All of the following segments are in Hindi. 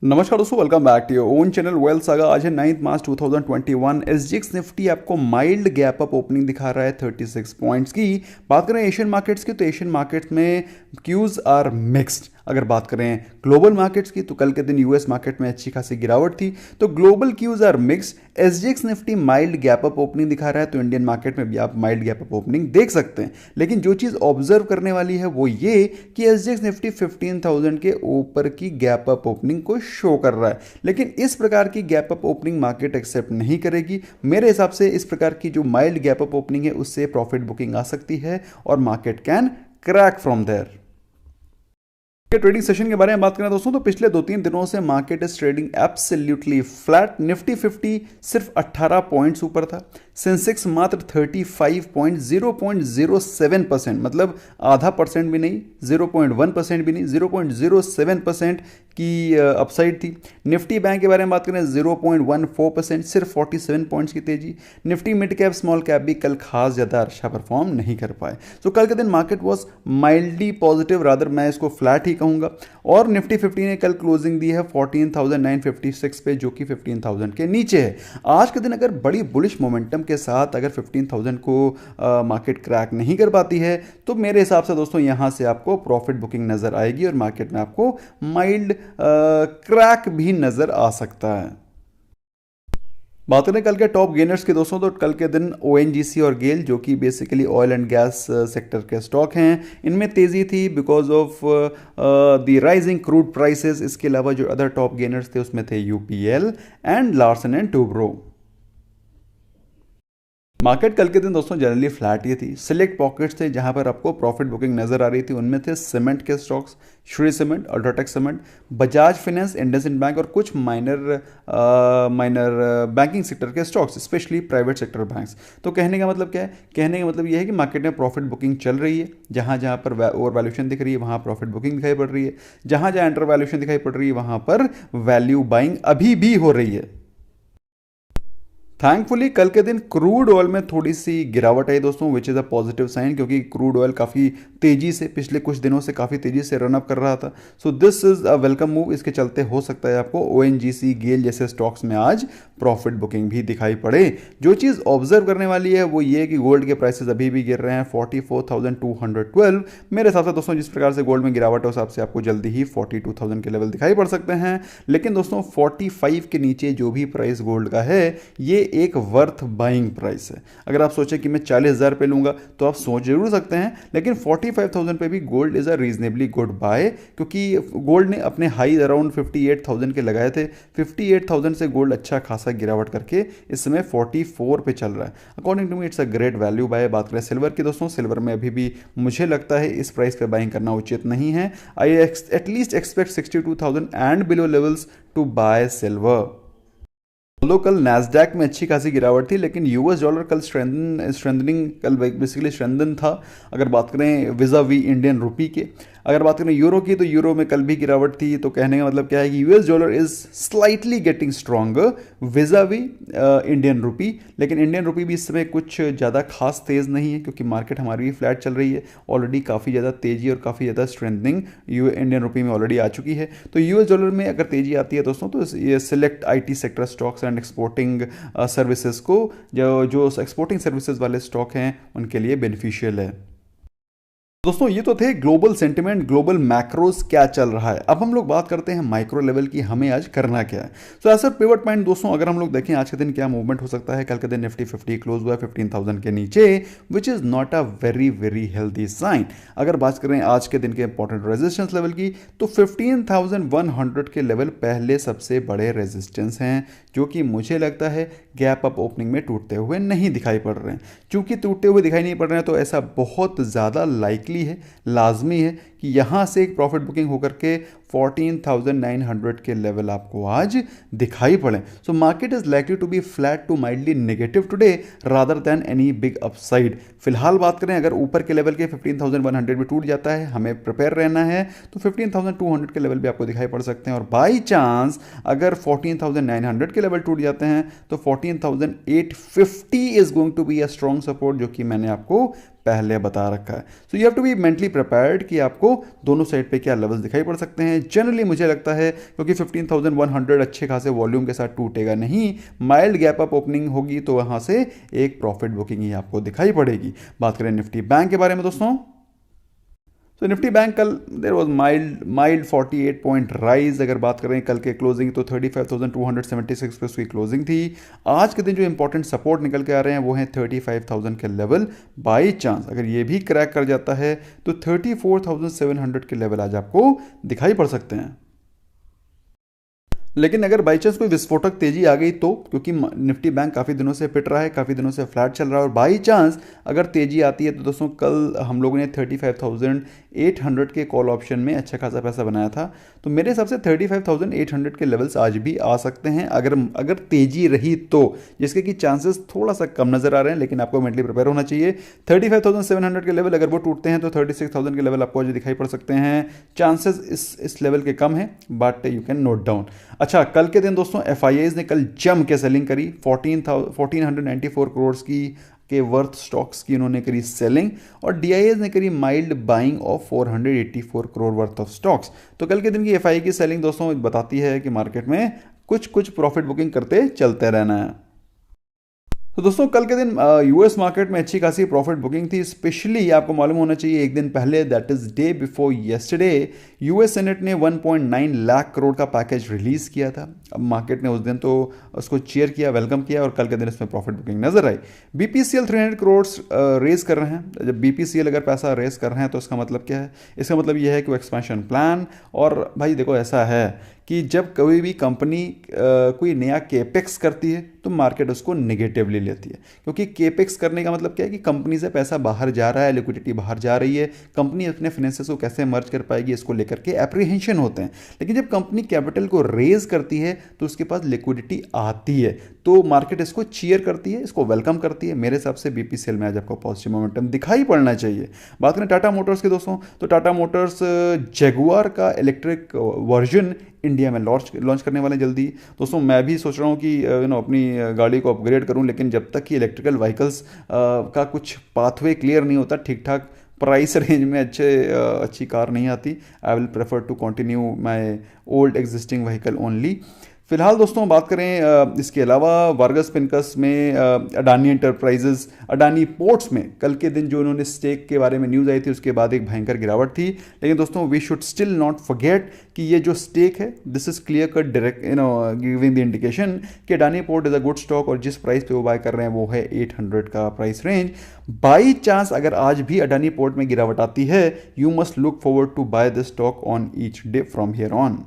नमस्कार दोस्तों, welcome back to your own channel wealth saga. आज है 9 मार्च 2021। एसजीएक्स निफ्टी आपको माइल्ड गैप अप ओपनिंग दिखा रहा है 36 पॉइंट्स की। बात करें एशियन मार्केट्स की तो एशियन मार्केट्स में क्यूज आर मिक्स्ड। अगर बात करें ग्लोबल मार्केट्स की तो कल के दिन यूएस मार्केट में अच्छी खासी गिरावट थी, तो global cues are mixed. SGX Nifty mild gap up opening दिखा रहा है, तो इंडियन मार्केट में भी आप माइल्ड गैप अप ओपनिंग देख सकते हैं। लेकिन जो चीज़ ऑब्जर्व करने वाली है वो ये कि एसजीएक्स निफ्टी 15,000 के ऊपर की गैप अप ओपनिंग को शो कर रहा है, लेकिन इस प्रकार की gap up opening market accept नहीं करेगी। मेरे हिसाब से इस प्रकार की जो माइल्ड गैप अप ओपनिंग है उससे प्रॉफिट बुकिंग आ सकती है और market can crack from there. Trading session के बारे में बात करें दोस्तों, तो पिछले 2-3 दिनों से market is trading absolutely flat. Nifty 50 सिर्फ 18 पॉइंट्स ऊपर था, सेंसेक्स मात्र 35 पॉइंट 0.07%, मतलब आधा परसेंट भी नहीं, 0.1% भी नहीं, 0.07% की अपसाइड थी। निफ्टी बैंक के बारे में बात करें 0.14%, सिर्फ 47 पॉइंट्स की तेजी। Nifty mid cap small cap भी कल खास ज़्यादा अच्छा परफॉर्म नहीं कर पाए। तो कल के दिन market was mildly positive, rather मैं इसको फ्लैट ही कहूँगा। और निफ्टी 50 ने कल क्लोजिंग दी है 14,956 पे, जो कि 15,000 के नीचे है। आज के दिन अगर बड़ी बुलिश मोमेंटम के साथ अगर 15,000 को मार्केट क्रैक नहीं कर पाती है तो मेरे हिसाब से दोस्तों यहां से आपको प्रॉफिट बुकिंग नजर आएगी और मार्केट में आपको माइल्ड क्रैक भी नजर आ सकता है। बात करें कल के टॉप गेनर्स की दोस्तों, तो कल के दिन ओएनजीसी और गेल, जो कि basically oil and gas sector के स्टॉक हैं, इनमें तेजी थी because of the rising crude prices. इसके अलावा जो अदर टॉप गेनर्स थे उसमें थे UPL and Larsen and Toubro. Market कल के दिन दोस्तों जनरली फ्लैट ही थी। सिलेक्ट पॉकेट्स थे जहां पर आपको प्रॉफिट बुकिंग नजर आ रही थी, उनमें थे सीमेंट के stocks, Shri cement, UltraTech cement, Bajaj finance, IndusInd bank और कुछ माइनर बैंकिंग सेक्टर के stocks, specially private sector banks. तो कहने का मतलब क्या है? कहने का मतलब यह है कि मार्केट में प्रॉफिट बुकिंग चल रही है। जहां जहां पर ओवर वैल्यूएशन दिख रही है वहां प्रॉफिट बुकिंग दिखाई पड़ रही है, जहां जहां अंडर वैल्यूएशन दिखाई पड़ रही है वहां पर वैल्यू बाइंग अभी भी हो रही है। थैंकफुली कल के दिन क्रूड ऑयल में थोड़ी सी गिरावट आई दोस्तों, which is a positive sign, क्योंकि क्रूड ऑयल काफ़ी तेज़ी से पिछले कुछ दिनों से काफ़ी तेज़ी से रन अप कर रहा था। So this is a welcome move. इसके चलते हो सकता है आपको ओएनजीसी, गेल जैसे स्टॉक्स में आज प्रॉफिट बुकिंग भी दिखाई पड़े। जो चीज़ ऑब्जर्व करने वाली है वो ये कि गोल्ड के प्राइसेस अभी भी गिर रहे हैं 44,212। मेरे हिसाब से दोस्तों जिस प्रकार से गोल्ड में गिरावट है उस हिसाब से आपको जल्दी ही 42,000 के लेवल दिखाई पड़ सकते हैं। लेकिन दोस्तों 45 के नीचे जो भी प्राइस गोल्ड का है ये एक वर्थ बाइंग प्राइस है। अगर आप सोचें कि मैं 40,000 पे लूंगा तो आप सोच जरूर सकते हैं, लेकिन 45,000 पे भी gold is a reasonably good buy, क्योंकि गोल्ड ने अपने हाई अराउंड 58,000 के लगाए थे। 58,000 से गोल्ड अच्छा खासा गिरावट करके इस समय 44 पे चल रहा है। According to me it's a great value buy. बात करें सिल्वर की दोस्तों, सिल्वर में अभी भी मुझे लगता है इस प्राइस पे बाइंग करना उचित नहीं है। I at least expect 62,000 and below levels to buy silver. कल नैस्डैक में अच्छी खासी गिरावट थी, लेकिन यूएस डॉलर कल स्ट्रेंथनिंग कल बेसिकली स्ट्रेंथन था। अगर बात करें विजा वी इंडियन रुपी के, अगर बात करें यूरो की तो यूरो में कल भी गिरावट थी। तो कहने का मतलब क्या है कि US dollar is slightly getting stronger vis a vis Indian rupee, लेकिन इंडियन रुपी भी इस समय कुछ ज़्यादा खास तेज़ नहीं है, क्योंकि मार्केट हमारी भी फ्लैट चल रही है। ऑलरेडी काफ़ी ज़्यादा तेज़ी और काफ़ी ज़्यादा स्ट्रेंथनिंग इंडियन रुपी में ऑलरेडी आ चुकी है। तो यूएस डॉलर में अगर तेज़ी आती है दोस्तों तो ये select IT sector stocks and exporting services को, जो एक्सपोर्टिंग सर्विसेज वाले स्टॉक हैं उनके लिए बेनिफिशियल है। दोस्तों ये तो थे ग्लोबल सेंटिमेंट, ग्लोबल मैक्रोस क्या चल रहा है। अब हम लोग बात करते हैं माइक्रो लेवल की, हमें आज करना क्या है। So as a pivot point दोस्तों, अगर हम लोग देखें आज के दिन क्या मूवमेंट हो सकता है। कल के दिन निफ्टी 50 क्लोज हुआ है 15,000 के नीचे, which is not a very very healthy sign. अगर बात करें आज के दिन के इंपॉर्टेंट रेजिस्टेंस लेवल की तो 15,100 के लेवल पहले सबसे बड़े रेजिस्टेंस हैं, जो कि मुझे लगता है गैप अप ओपनिंग में टूटते हुए नहीं दिखाई पड़ रहे हैं। चूंकि टूटते हुए दिखाई नहीं पड़ रहे हैं तो ऐसा बहुत ज़्यादा लाइकली है, लाजमी है कि यहाँ से एक प्रॉफिट बुकिंग होकर के 14,900 के लेवल आपको आज दिखाई पड़े। So market is likely to be flat to mildly negative today rather than any big upside. फिलहाल बात करें अगर ऊपर के लेवल के 15,100 भी टूट जाता है, हमें प्रिपेयर रहना है, तो 15,200 के लेवल भी आपको दिखाई पड़ सकते हैं। और बाई चांस अगर 14,900 के लेवल टूट जाते हैं तो 14,850 is going to be a strong support, जो कि मैंने आपको पहले बता रखा है। So you have to be mentally prepared कि आपको दोनों साइड पे क्या लेवल्स दिखाई पड़ सकते हैं। जनरली मुझे लगता है क्योंकि 15,100 अच्छे खासे वॉल्यूम के साथ टूटेगा नहीं, माइल्ड गैप अप ओपनिंग होगी तो वहां से एक प्रॉफिट बुकिंग ही आपको दिखाई पड़ेगी। बात करें निफ्टी बैंक के बारे में दोस्तों, तो निफ्टी बैंक कल there was mild 48 point rise. अगर बात करें कल के क्लोजिंग तो 35,276 पे उसकी क्लोजिंग थी। आज के दिन जो इंपॉर्टेंट सपोर्ट निकल के आ रहे हैं वो हैं 35,000 के लेवल। बाई चांस अगर ये भी क्रैक कर जाता है तो 34,700 के लेवल आज आपको दिखाई पड़ सकते हैं। लेकिन अगर बाई चांस कोई विस्फोटक तेजी आ गई तो, क्योंकि निफ्टी बैंक काफ़ी दिनों से पिट रहा है, काफ़ी दिनों से फ्लैट चल रहा है, और बाई चांस अगर तेजी आती है तो दोस्तों कल हम लोगों ने 35,800 के कॉल ऑप्शन में अच्छा खासा पैसा बनाया था। तो मेरे हिसाब से 35,800 के लेवल्स आज भी आ सकते हैं अगर तेजी रही तो, जिसके कि चांसेस थोड़ा सा कम नजर आ रहे हैं, लेकिन आपको मेंटली प्रिपेयर होना चाहिए। 35,700 के लेवल अगर वो टूटते हैं तो 36,000 के लेवल आपको आज दिखाई पड़ सकते हैं। चांसेस इस लेवल के कम है, but you can note down. अच्छा, कल के दिन दोस्तों FIIs ने कल जम के सेलिंग करी। 1494 करोड़ के वर्थ स्टॉक्स की उन्होंने करी सेलिंग, और DIAs ने करी mild buying of 484 crore worth of stocks. तो कल के दिन की FII की सेलिंग दोस्तों बताती है कि मार्केट में कुछ प्रॉफिट बुकिंग करते चलते रहना है। तो दोस्तों कल के दिन US मार्केट में अच्छी खासी प्रॉफिट बुकिंग थी। स्पेशली आपको मालूम होना चाहिए एक दिन पहले, that is day before yesterday, US senate ने 1.9 लाख करोड़ का पैकेज रिलीज किया था। अब मार्केट ने उस दिन तो उसको चीयर किया, वेलकम किया, और कल के दिन इसमें प्रॉफिट बुकिंग नजर आई। BPCL 300 करोड़ रेज कर रहे हैं। जब BPCL अगर पैसा रेज कर रहे हैं तो इसका मतलब क्या है? इसका मतलब यह है कि वो एक्सपेंशन प्लान, और भाई देखो ऐसा है कि जब कोई भी कंपनी कोई नया केपेक्स करती है तो मार्केट उसको नेगेटिवली लेती है, क्योंकि केपेक्स करने का मतलब क्या है कि कंपनी से पैसा बाहर जा रहा है, लिक्विडिटी बाहर जा रही है, कंपनी अपने फाइनेंसेस को कैसे मर्ज कर पाएगी इसको लेकर के एप्रीहेंशन होते हैं। लेकिन जब कंपनी कैपिटल को रेज करती है तो उसके पास लिक्विडिटी आती है, तो मार्केट इसको चीयर करती है, इसको वेलकम करती है। मेरे हिसाब से BPCL में आज आपको पॉजिटिव मोमेंटम दिखाई पड़ना चाहिए। बात करें टाटा मोटर्स के दोस्तों, तो टाटा मोटर्स जगुआर का इलेक्ट्रिक वर्जन इंडिया में लॉन्च करने वाले जल्दी। दोस्तों मैं भी सोच रहा हूँ कि अपनी गाड़ी को अपग्रेड करूँ, लेकिन जब तक कि इलेक्ट्रिकल व्हीकल्स का कुछ पाथवे क्लियर नहीं होता, ठीक ठाक प्राइस रेंज में अच्छी कार नहीं आती, I will prefer to continue my old existing vehicle only. फिलहाल दोस्तों बात करें इसके अलावा वार्गस पिनकस में अडानी एंटरप्राइजेस, अडानी पोर्ट्स में कल के दिन जो उन्होंने स्टेक के बारे में न्यूज़ आई थी उसके बाद एक भयंकर गिरावट थी। लेकिन दोस्तों we should still not forget कि ये जो स्टेक है this is clear cut direct giving the indication कि Adani port is a good stock, और जिस प्राइस पे वो बाय कर रहे हैं वो है 800 का प्राइस रेंज। बाई चांस अगर आज भी अडानी पोर्ट में गिरावट आती है, you must look forward to buy this stock on each day from here on.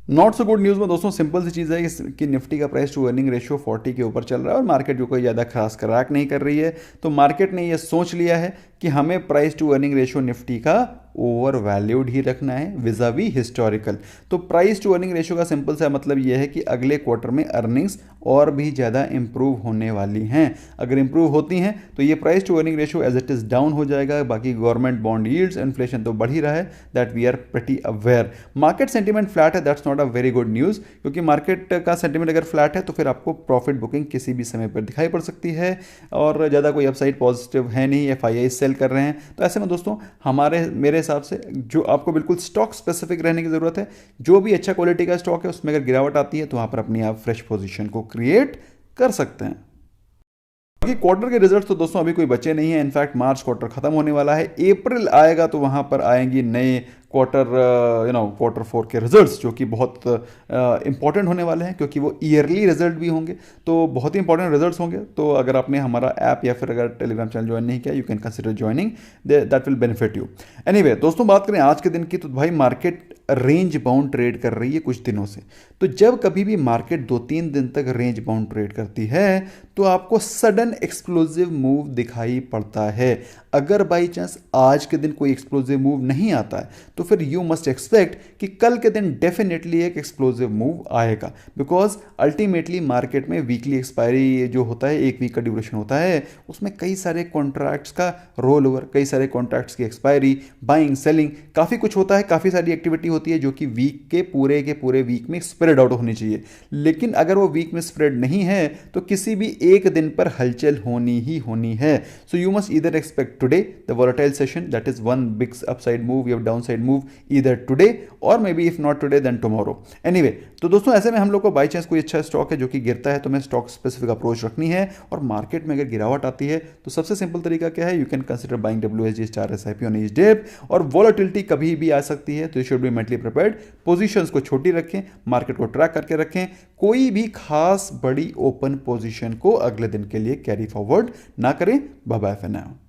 Not so good news में दोस्तों सिंपल सी चीज़ है कि निफ्टी का प्राइस टू अर्निंग रेशियो 40 के ऊपर चल रहा है और मार्केट जो कोई ज़्यादा खास क्रैक नहीं कर रही है। तो मार्केट ने यह सोच लिया है कि हमें price to earning ratio Nifty का ओवर वैल्यूड ही रखना है विजावी हिस्टोरिकल। तो प्राइस टू अर्निंग रेशियो का सिंपल सा मतलब यह है कि अगले क्वार्टर में अर्निंग्स और भी ज़्यादा इंप्रूव होने वाली हैं। अगर इंप्रूव होती हैं तो ये price to earning ratio as it is down हो जाएगा। बाकी गवर्नमेंट बॉन्ड यील्ड्स, इन्फ्लेशन तो बढ़ ही रहा है, that we are pretty aware. Market sentiment flat है, that's not a very good news, क्योंकि मार्केट का सेंटीमेंट अगर फ्लैट है तो फिर आपको प्रॉफिट बुकिंग किसी भी समय पर दिखाई पड़ सकती है और ज़्यादा कोई अपसाइड पॉजिटिव है नहीं। FII सेल कर रहे हैं, तो ऐसे में दोस्तों मेरे हिसाब से जो आपको बिल्कुल स्टॉक स्पेसिफिक रहने की जरूरत है। जो भी अच्छा क्वालिटी का स्टॉक है उसमें अगर गिरावट आती है तो वहां पर अपनी आप फ्रेश पोजीशन को क्रिएट कर सकते हैं। बाकी क्वार्टर के रिजल्ट्स तो दोस्तों अभी कोई बचे नहीं है। इनफैक्ट मार्च क्वार्टर खत्म होने वाला है, अप्रैल आएगा तो वहां पर आएंगी नए क्वार्टर 4 के रिजल्ट्स, जो कि बहुत इंपॉर्टेंट होने वाले हैं, क्योंकि वो ईयरली रिजल्ट भी होंगे, तो बहुत ही इंपॉर्टेंट रिजल्ट्स होंगे। तो अगर आपने हमारा ऐप या फिर अगर टेलीग्राम चैनल ज्वाइन नहीं किया, you can consider joining, that will benefit you. Anyway दोस्तों, बात करें आज के दिन की, तो भाई मार्केट रेंज बाउंड ट्रेड कर रही है कुछ दिनों से। तो जब कभी भी मार्केट 2-3 दिन तक रेंज बाउंड ट्रेड करती है तो आपको सडन एक्सप्लोजिव मूव दिखाई पड़ता है। अगर बाई चांस आज के दिन कोई एक्सप्लोजिव मूव नहीं आता है तो फिर यू मस्ट एक्सपेक्ट कि कल के दिन डेफिनेटली एक एक्सप्लोजिव मूव आएगा, बिकॉज अल्टीमेटली मार्केट में वीकली एक्सपायरी जो होता है, 1 वीक का ड्यूरेशन होता है, उसमें कई सारे कॉन्ट्रैक्ट्स का रोल ओवर, कई सारे कॉन्ट्रैक्ट्स की एक्सपायरी, बाइंग, सेलिंग, काफ़ी कुछ होता है, काफ़ी सारी एक्टिविटी होती है जो कि वीक के पूरे वीक में स्प्रेड आउट होनी चाहिए। लेकिन अगर वो वीक में स्प्रेड नहीं है तो किसी भी एक दिन पर हलचल होनी ही होनी है। So you must either expect today the volatile session, that is one big upside move या डाउनसाइड मूव ईदर टुडे और maybe if not today then tomorrow. Anyway, तो दोस्तों ऐसे में हम लोग को बाई चांस कोई अच्छा स्टॉक है जो कि गिरता है तो मैं स्टॉक स्पेसिफिक अप्रोच रखनी है। और मार्केट में अगर गिरावट आती है तो सबसे सिंपल तरीका क्या है, you can consider buying WSG star SIP on each day. और वॉलेटिलिटी कभी भी आ सकती है तो you should be mentally prepared. Positions को छोटी रखें, मार्केट को ट्रैक करके रखें, कोई भी खास बड़ी ओपन पोजीशन को अगले दिन के लिए कैरी फॉरवर्ड ना करें। Bye bye for now.